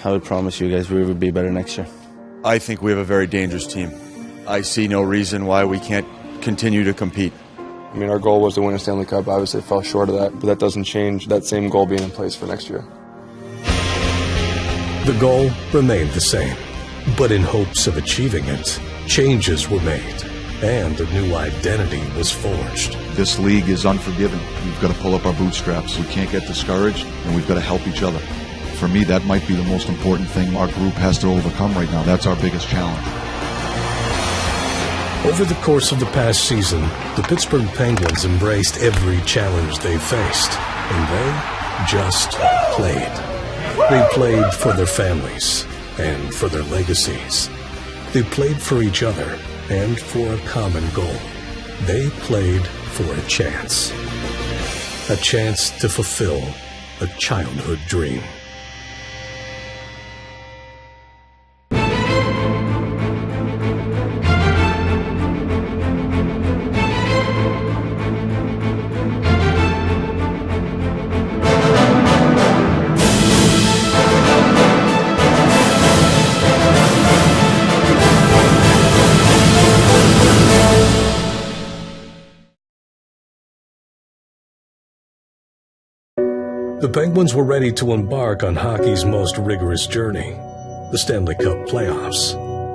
I would promise you guys we would be better next year. I think we have a very dangerous team. I see no reason why we can't continue to compete. I mean, our goal was to win a Stanley Cup. Obviously, it fell short of that, but that doesn't change that same goal being in place for next year. The goal remained the same, but in hopes of achieving it, changes were made, and a new identity was forged. This league is unforgiving. We've got to pull up our bootstraps. We can't get discouraged, and we've got to help each other. For me, that might be the most important thing our group has to overcome right now. That's our biggest challenge. Over the course of the past season, the Pittsburgh Penguins embraced every challenge they faced, and they just played. They played for their families and for their legacies. They played for each other and for a common goal. They played for a chance to fulfill a childhood dream. The Penguins were ready to embark on hockey's most rigorous journey, the Stanley Cup playoffs,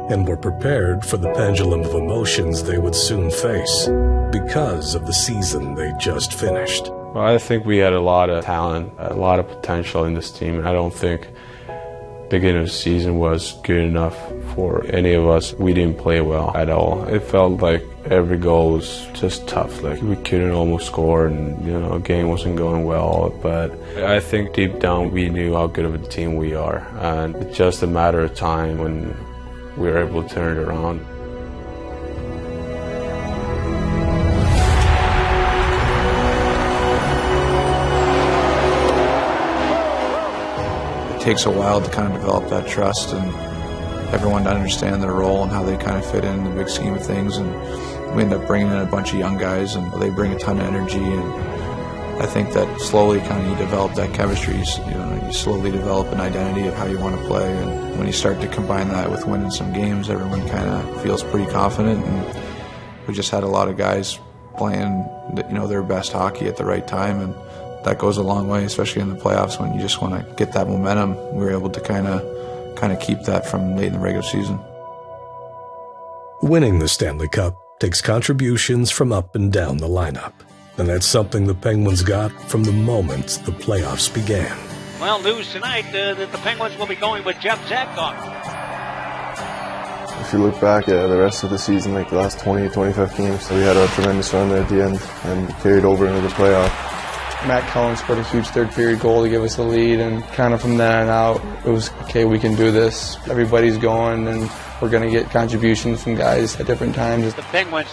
and were prepared for the pendulum of emotions they would soon face because of the season they just finished. Well, I think we had a lot of talent, a lot of potential in this team. I don't think beginning of the season was good enough for any of us. We didn't play well at all. It felt like every goal was just tough. Like we couldn't almost score, and the game wasn't going well. But I think deep down we knew how good of a team we are, and it's just a matter of time when we were able to turn it around. It takes a while to kind of develop that trust and everyone to understand their role and how they kind of fit in the big scheme of things. And we end up bringing in a bunch of young guys, and they bring a ton of energy. And I think that slowly kind of you develop that chemistry. You slowly develop an identity of how you want to play. And when you start to combine that with winning some games, everyone kind of feels pretty confident. And we just had a lot of guys playing, their best hockey at the right time. And that goes a long way, especially in the playoffs when you just want to get that momentum. We were able to kind of keep that from late in the regular season. Winning the Stanley Cup takes contributions from up and down the lineup, and that's something the Penguins got from the moment the playoffs began. Well, news tonight that the Penguins will be going with Jeff Zadkoff. If you look back at the rest of the season, like the last 20, 25 games, we had a tremendous run at the end and carried over into the playoff. Matt Cullen scored a huge third period goal to give us the lead, and kind of from then on out, it was, okay, we can do this. Everybody's going, and we're going to get contributions from guys at different times. The Penguins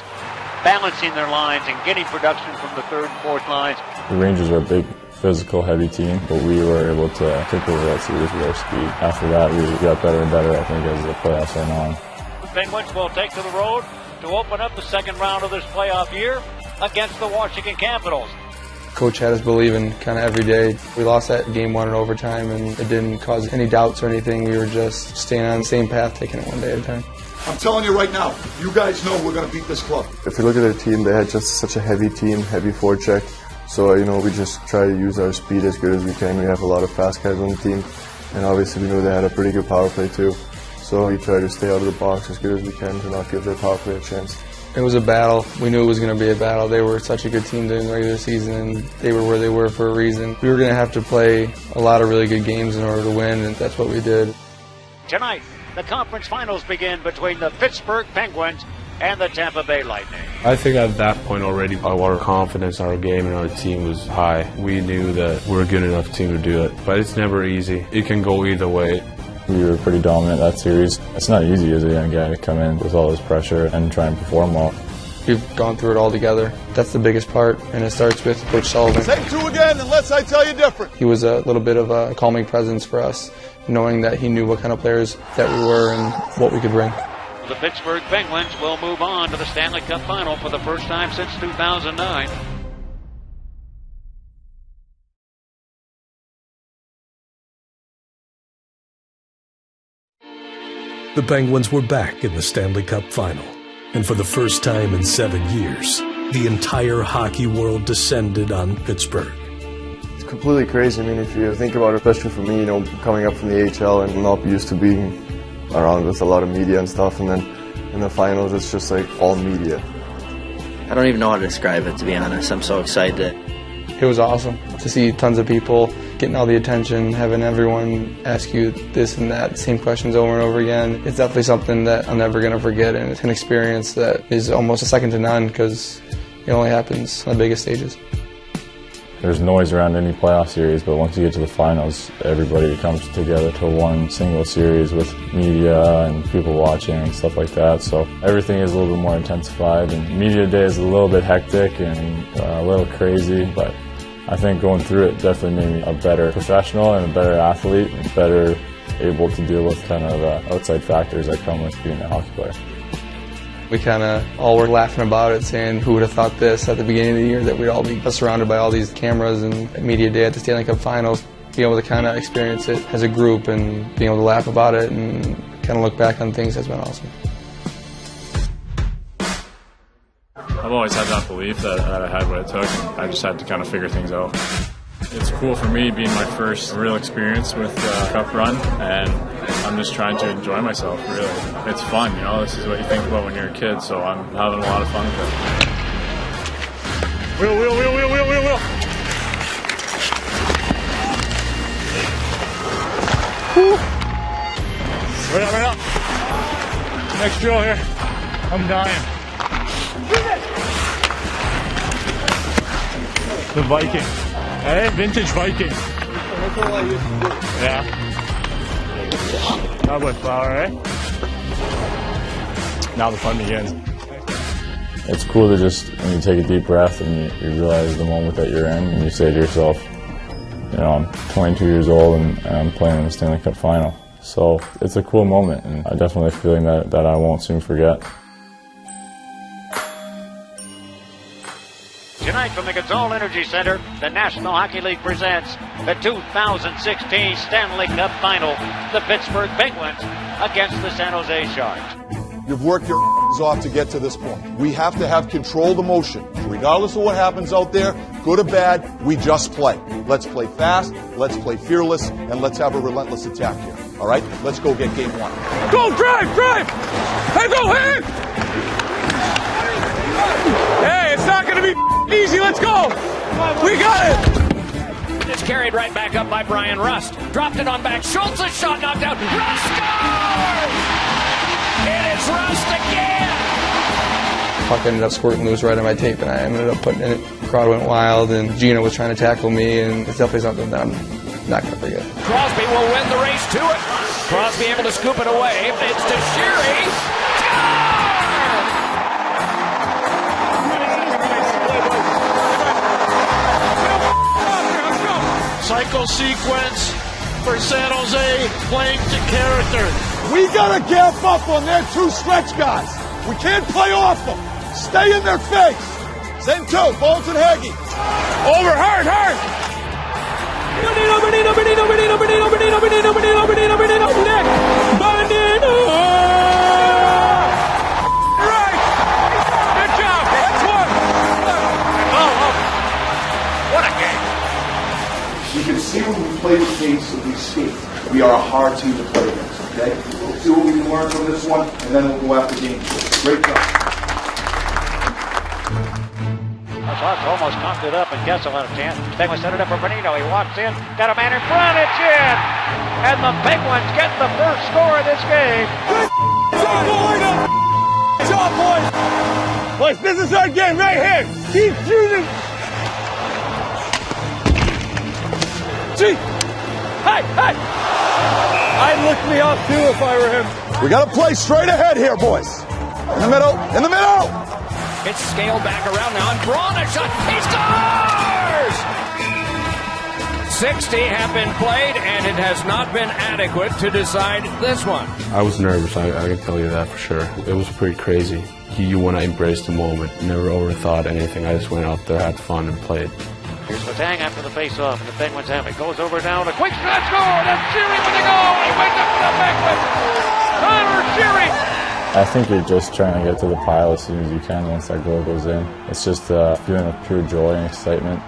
balancing their lines and getting production from the third and fourth lines. The Rangers are a big, physical, heavy team, but we were able to take over that series with our speed. After that, we got better and better, I think, as the playoffs went on. The Penguins will take to the road to open up the second round of this playoff year against the Washington Capitals. Coach had us believing kind of every day. We lost that game 1 in overtime, and it didn't cause any doubts or anything. We were just staying on the same path, taking it one day at a time. I'm telling you right now, you guys know we're going to beat this club. If you look at their team, they had just such a heavy team, heavy forecheck. So, we just try to use our speed as good as we can. We have a lot of fast guys on the team, and obviously we knew they had a pretty good power play too. So we try to stay out of the box as good as we can to not give their power play a chance. It was a battle. We knew it was going to be a battle. They were such a good team during the regular season, and they were where they were for a reason. We were going to have to play a lot of really good games in order to win, and that's what we did. Tonight, the conference finals begin between the Pittsburgh Penguins and the Tampa Bay Lightning. I think at that point already our confidence in our game and our team was high. We knew that we're a good enough team to do it, but it's never easy. It can go either way. We were pretty dominant that series. It's not easy as a young guy to come in with all this pressure and try and perform well. We've gone through it all together. That's the biggest part, and it starts with Coach Sullivan. Say 2 again, unless I tell you different. He was a little bit of a calming presence for us, knowing that he knew what kind of players that we were and what we could bring. The Pittsburgh Penguins will move on to the Stanley Cup Final for the first time since 2009. the Penguins were back in the Stanley Cup Final. And for the first time in 7 years, the entire hockey world descended on Pittsburgh. It's completely crazy. I mean, if you think about it, especially for me, coming up from the AHL and not used to being around with a lot of media and stuff, and then in the finals, it's just like all media. I don't even know how to describe it, to be honest. I'm so excited. It was awesome to see tons of people getting all the attention, having everyone ask you this and that, same questions over and over again. It's definitely something that I'm never going to forget, and it's an experience that is almost a second to none because it only happens on the biggest stages. There's noise around any playoff series, but once you get to the finals, everybody comes together to one single series with media and people watching and stuff like that. So everything is a little bit more intensified, and media day is a little bit hectic and a little crazy, but I think going through it definitely made me a better professional and a better athlete and better able to deal with kind of outside factors that come with being a hockey player. We kind of all were laughing about it, saying who would have thought this at the beginning of the year, that we'd all be surrounded by all these cameras and media day at the Stanley Cup Finals. Being able to kind of experience it as a group and being able to laugh about it and kind of look back on things has been awesome. I've always had that belief that I had what it took, and I just had to kind of figure things out. It's cool for me being my first real experience with a cup run, and I'm just trying to enjoy myself, really. It's fun, this is what you think about when you're a kid, so I'm having a lot of fun with it. Wheel, wheel, wheel, wheel, wheel, wheel, wheel. Woo. Right up. Next drill here. I'm dying. The Viking. Hey, vintage Viking. Yeah. Cowboy flower, eh? Now the fun begins. It's cool to just, when you take a deep breath and you realize the moment that you're in, and you say to yourself, I'm 22 years old and I'm playing in the Stanley Cup Final. So it's a cool moment, and I definitely a feeling that I won't soon forget. Tonight from the Gazol Energy Center, the National Hockey League presents the 2016 Stanley Cup Final. The Pittsburgh Penguins against the San Jose Sharks. You've worked your off to get to this point. We have to have controlled emotion. Regardless of what happens out there, good or bad, we just play. Let's play fast, let's play fearless, and let's have a relentless attack here. All right? Let's go get game one. Go, drive, drive! Hey, go, hey! Hey, it's not going to be easy. Let's go. We got it. It's carried right back up by Brian Rust. Dropped it on back. Schultz's shot knocked out. Rust scores! It is Rust again. Puck ended up squirting loose right on my tape, and I ended up putting it in it. The crowd went wild, and Gino was trying to tackle me, and it's definitely something that I'm not going to forget. Crosby will win the race to it. Crosby able to scoop it away. It's to Sheary. Cycle sequence for San Jose, playing to character. We got to gap up on their two stretch guys. We can't play off them. Stay in their face. Same two, Bones and Hagee. Over, hard. Bonino, Nick. Bonino. Right. Good job. That's one. Oh. What a game. You can see when we play the games that we skate. We are a hard team to play against, okay? We'll see what we can learn from this one, and then we'll go after game two. Great job. Hawks almost knocked it up, and Kessel had a chance. Penguins set it up for Bonino. He walks in, got a man in front, it's in! And the Penguins get the first score of this game. Good job, boys! Boys, this is our game right here. Keep shooting. Gee! Hey! I'd lick me off too if I were him. We got to play straight ahead here, boys. In the middle. It's scaled back around now, and Braun a shot. He scores! 60 have been played, and it has not been adequate to decide this one. I was nervous, I can tell you that for sure. It was pretty crazy. You want to embrace the moment. Never overthought anything. I just went out there, had fun, and played. Here's Letang after the face-off, and the Penguins have it. Goes over now, a quick shot, score! That's Sheary with the goal! He went up with a backward! Connor Sheary! I think you're just trying to get to the pile as soon as you can once that goal goes in. It's just a feeling of pure joy and excitement.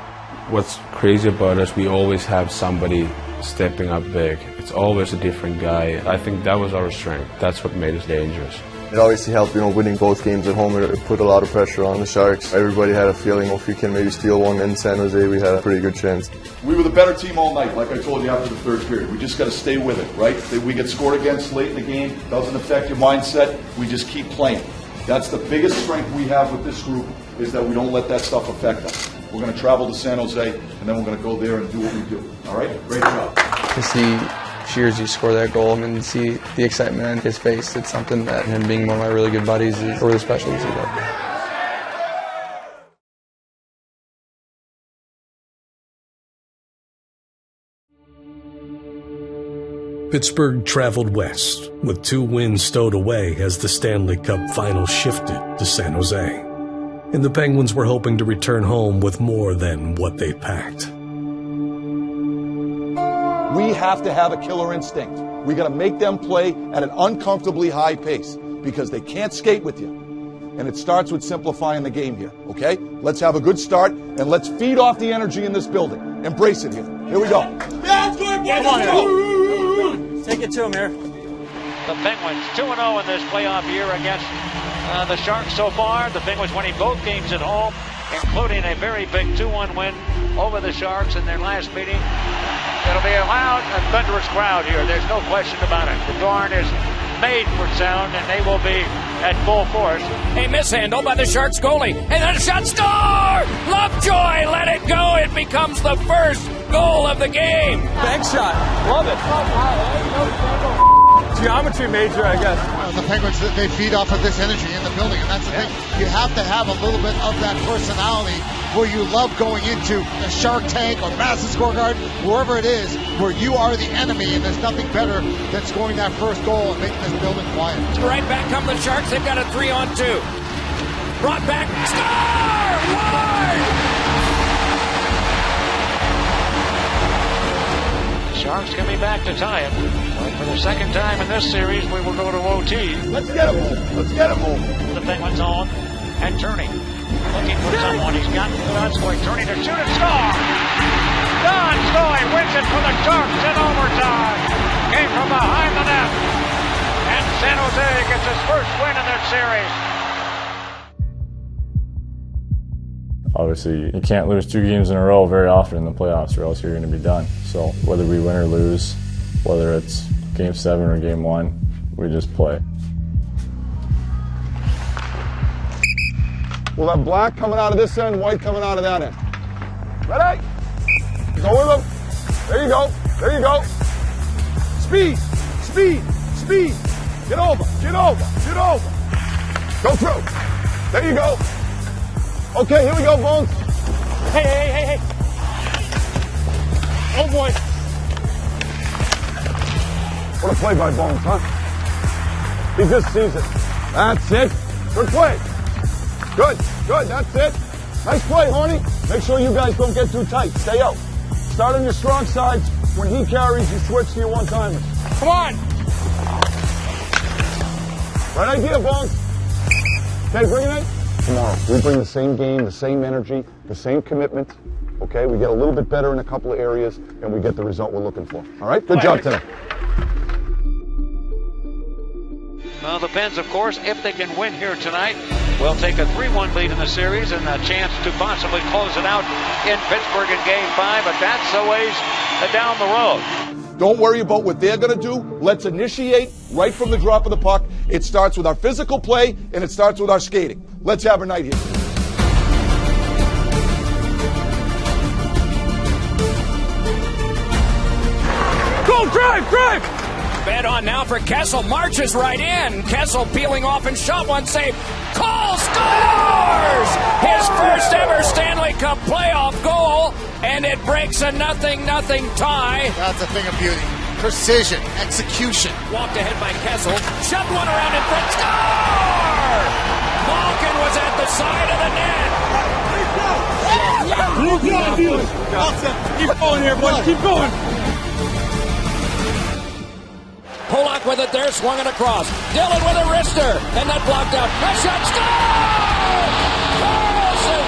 What's crazy about us, we always have somebody stepping up big. It's always a different guy. I think that was our strength. That's what made us dangerous. It obviously helped, winning both games at home. It put a lot of pressure on the Sharks. Everybody had a feeling if we can maybe steal one in San Jose, we had a pretty good chance. We were the better team all night, like I told you after the third period. We just got to stay with it, right? We get scored against late in the game, doesn't affect your mindset. We just keep playing. That's the biggest strength we have with this group, is that we don't let that stuff affect us. We're going to travel to San Jose, and then we're going to go there and do what we do. All right? Great job. To see Shearsy score that goal and see the excitement on his face, it's something that him being one of my really good buddies is really special to see that. Pittsburgh traveled west, with 2 wins stowed away as the Stanley Cup Final shifted to San Jose. And the Penguins were hoping to return home with more than what they packed. We have to have a killer instinct. We got to make them play at an uncomfortably high pace because they can't skate with you. And it starts with simplifying the game here, okay? Let's have a good start, and let's feed off the energy in this building. Embrace it here. Here we go. Yeah, let's go, boys. Come on, take it to him here. The Penguins 2-0 in this playoff year against the Sharks so far. The Penguins winning both games at home, including a very big 2-1 win over the Sharks in their last meeting. It'll be a loud and thunderous crowd here. There's no question about it. The Garn is made for sound, and they will be at full force. A mishandle by the Sharks goalie. And then a shot, score! Lovejoy, let it go. It becomes the first goal of the game. Bank shot. Love it. Geometry major, I guess. The Penguins, they feed off of this energy in the building, and that's the thing. You have to have a little bit of that personality where you love going into a Shark Tank or Madison Square Garden, wherever it is, where you are the enemy, and there's nothing better than scoring that first goal and making this building quiet. Right back come the Sharks. They've got a 3-on-2. Brought back. Score! Ward! Sharks coming back to tie it. But for the second time in this series, we will go to OT. Let's get him home. Let's get him home. The Penguins on and turning. Looking for someone. He's got Donskoy turning to shoot and score. Donskoy wins it for the Sharks in overtime. Came from behind the net. And San Jose gets his first win in this series. Obviously, you can't lose 2 games in a row very often in the playoffs, or else you're going to be done. So whether we win or lose, whether it's Game 7 or Game 1, we just play. We'll have black coming out of this end, white coming out of that end. Ready? Go with them. There you go. There you go. Speed. Speed. Speed. Get over. Get over. Get over. Go through. There you go. Okay, here we go, Bones. Hey. Oh, boy. What a play by Bones, huh? He just sees it. That's it. Good play. Good. That's it. Nice play, Horny. Make sure you guys don't get too tight. Stay out. Start on your strong sides. When he carries, you switch to your one-timers. Come on. Right idea, Bones. Okay, bring it in. Tomorrow, we bring the same game, the same energy, the same commitment. Okay, we get a little bit better in a couple of areas, and we get the result we're looking for. All right, good job today. Well, the Pens, of course, if they can win here tonight, will take a 3-1 lead in the series and a chance to possibly close it out in Pittsburgh in Game 5, but that's a ways down the road. Don't worry about what they're going to do. Let's initiate right from the drop of the puck. It starts with our physical play, and it starts with our skating. Let's have a night here. Go, drive! Bed on now for Kessel. Marches right in. Kessel peeling off and shot one save. Cole scores! His first ever Stanley Cup playoff goal, and it breaks a 0-0 tie. That's a thing of beauty. Precision, execution. Walked ahead by Kessel. Shoved one around in front. Score! Malkin was at the side of the net. Keep going here, boys. Keep going. Pollock with it there, swung it across. Dillon with a wrister, and that blocked out. Nice shot, score! Carlson!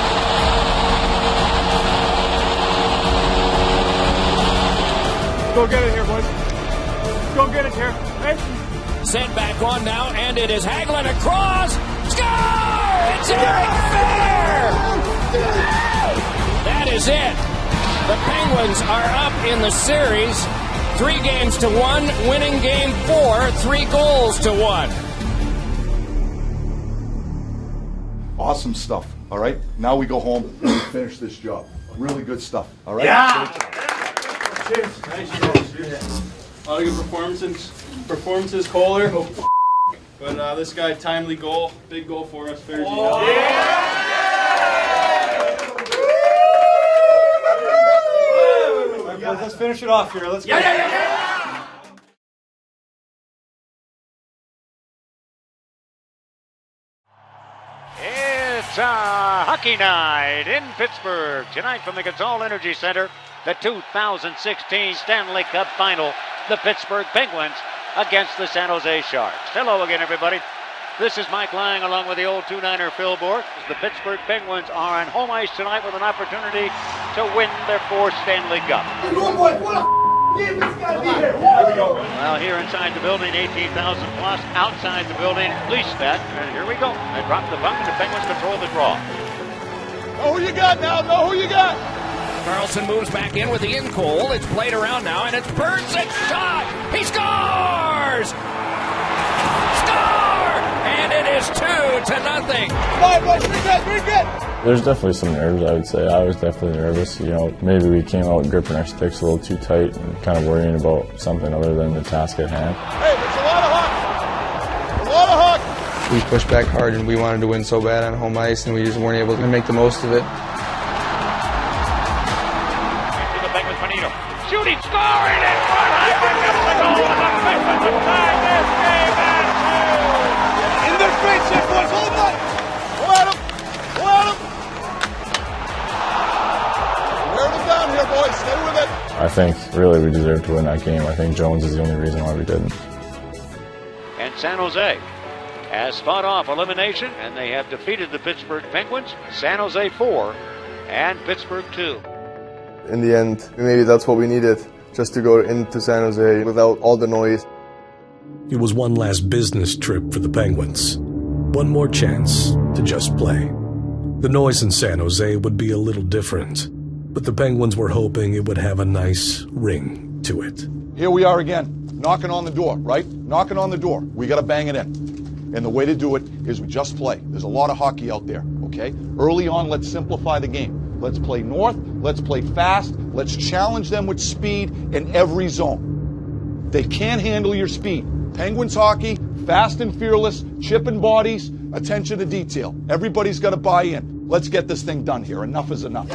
Go get it here, boys. Go get it here. Hey. Sent back on now, and it is Hagelin across. Score! It's Eric Fair! That is it. The Penguins are up in the series. 3 games to 1, winning game 4, 3 goals to 1. Awesome stuff, all right? Now we go home and we finish this job. Really good stuff, all right? Yeah! Cheers. Nice. A lot of good performances, Kohler. But this guy, timely goal, big goal for us. Fair Let's finish it off here. Let's go. It's a hockey night in Pittsburgh. Tonight from the Gazal Energy Center, the 2016 Stanley Cup Final. The Pittsburgh Penguins against the San Jose Sharks. Hello again, everybody. This is Mike Lang along with the old 2-9er Phil Bourque. The Pittsburgh Penguins are on home ice tonight with an opportunity to win their 4th Stanley Cup. Well, here inside the building, 18,000 plus. Outside the building, at least that. And here we go. They drop the puck and the Penguins control the draw. Know who you got now. Know who you got. Carlson moves back in with the in-goal. It's played around now, and it's Burns' shot. He scores! Score! And it is 2-0. Bye, boys. We're good. There's definitely some nerves, I would say. I was definitely nervous. You know, maybe we came out gripping our sticks a little too tight and kind of worrying about something other than the task at hand. Hey, there's a lot of hockey. We pushed back hard, and we wanted to win so bad on home ice, and we just weren't able to make the most of it. Shooting, scoring, and Barnheimer gets the goal, and the Penguins have tied this game at 2. In their face, here, boys. Hold on. Go at him. Wear them down here, boys. Stay with it. I think really we deserved to win that game. I think Jones is the only reason why we didn't. And San Jose has fought off elimination, and they have defeated the Pittsburgh Penguins. San Jose 4 and Pittsburgh 2. In the end, maybe that's what we needed, just to go into San Jose without all the noise. It was one last business trip for the Penguins. One more chance to just play. The noise in San Jose would be a little different, but the Penguins were hoping it would have a nice ring to it. Here we are again, knocking on the door, right? Knocking on the door. We got to bang it in. And the way to do it is we just play. There's a lot of hockey out there, okay? Early on, let's simplify the game. Let's play north, let's play fast, let's challenge them with speed in every zone. They can't handle your speed. Penguins hockey, fast and fearless, chipping bodies, attention to detail. Everybody's got to buy in. Let's get this thing done here. Enough is enough.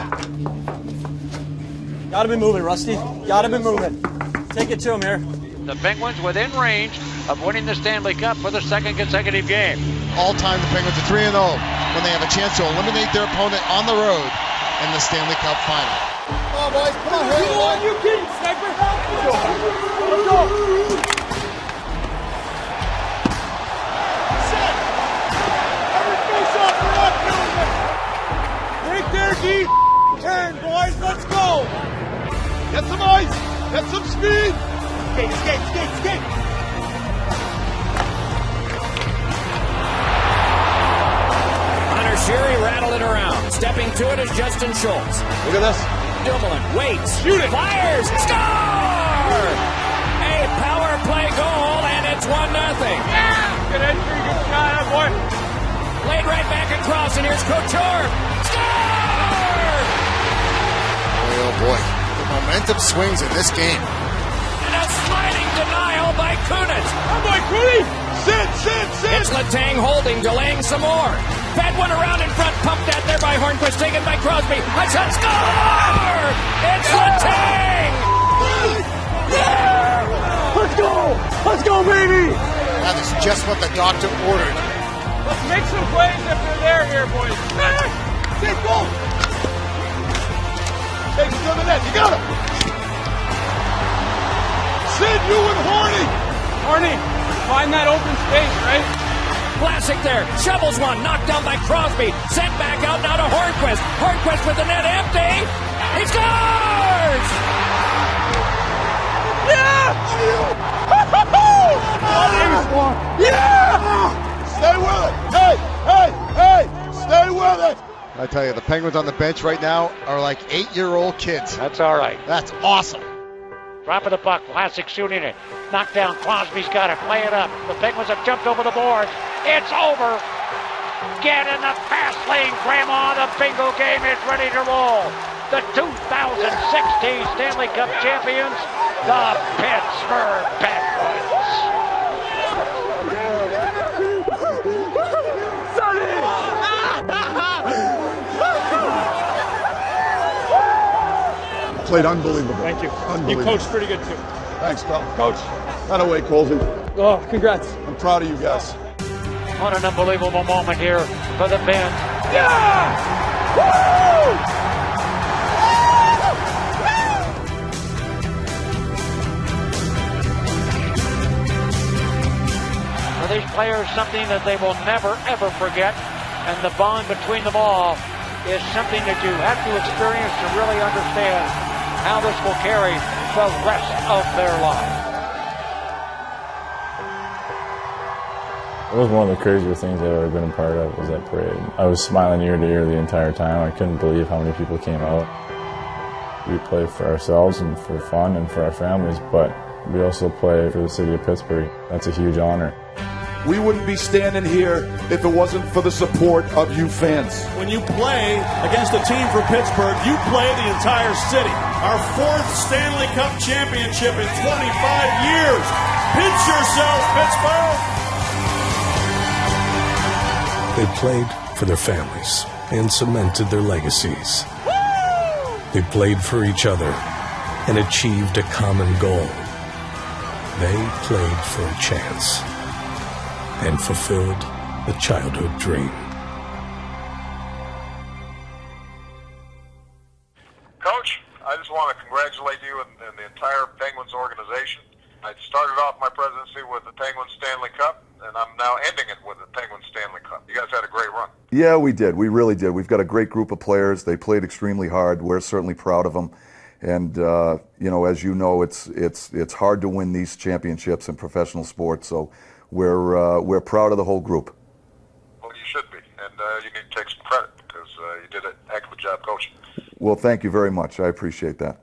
Gotta be moving, Rusty. Gotta be moving. Take it to him here. The Penguins within range of winning the Stanley Cup for the 2nd consecutive game. All time, the Penguins are 3-0 when they have a chance to eliminate their opponent on the road in the Stanley Cup Final. Come on, boys. Come on, hurry. Are you kidding, Sniper? Let's go. Set. Every face off. We're not doing it. Right there, D. Turn, boys. Let's go. Get some ice. Get some speed. Skate. Hunter Sherry rattled it around. Stepping to it is Justin Schultz. Look at this. Dumoulin waits. Shoot it. Fires. Score! A power play goal, and it's 1-0. Yeah! Good entry, good shot, boy. Laid right back across, and here's Couture. Score! Oh boy, the momentum swings in this game. And a sliding denial by Kunitz. Oh, boy, Cooney. Sit. It's Letang holding, delaying some more. Fed one around in front, pumped at there by Hornquist, taken by Crosby. A shot, score! It's Letang! Yeah! Let's go, baby! That is just what the doctor ordered. Let's make some plays if they're there here, boys. Get goal! Takes it to the net. You got him. Sid, you and Horny. Horny, find that open space, right? Vlasic there, shovels one, knocked down by Crosby, sent back out now to Hornquist. Hornquist with the net empty. He scores! Yeah! Yeah! Stay with it. Hey! Stay with it. I tell you, the Penguins on the bench right now are like 8-year-old kids. That's all right. That's awesome. Drop of the puck. Vlasic shooting it. Knocked down. Crosby's got it. Play it up. The Penguins have jumped over the boards. It's over. Get in the fast lane, Grandma. The bingo game is ready to roll. The 2016 Stanley Cup champions, the Pittsburgh Penguins. Played unbelievable. Thank you. Unbelievable. You coached pretty good too. Thanks, pal. Coach. Not away, Colsey. Oh, congrats. I'm proud of you guys. What an unbelievable moment here for the Pens. Yeah! Woo! For these players, something that they will never, ever forget, and the bond between them all is something that you have to experience to really understand how this will carry the rest of their lives. It was one of the crazier things I've ever been a part of, was that parade. I was smiling ear to ear the entire time. I couldn't believe how many people came out. We play for ourselves and for fun and for our families, but we also play for the city of Pittsburgh. That's a huge honor. We wouldn't be standing here if it wasn't for the support of you fans. When you play against a team from Pittsburgh, you play the entire city. Our 4th Stanley Cup championship in 25 years. Pinch yourself, Pittsburgh! They played for their families and cemented their legacies. They played for each other and achieved a common goal. They played for a chance and fulfilled a childhood dream. Coach, I just want to congratulate you and the entire Penguins organization. I started off my presidency with the Penguins Stanley Cup, and I'm now ending it with the Penguins Stanley Cup. You guys had a great run. Yeah, we did. We really did. We've got a great group of players. They played extremely hard. We're certainly proud of them. And you know, as you know, it's hard to win these championships in professional sports. So we're proud of the whole group. Well, you should be, and you need to take some credit because you did a heck of a job coaching. Well, thank you very much. I appreciate that.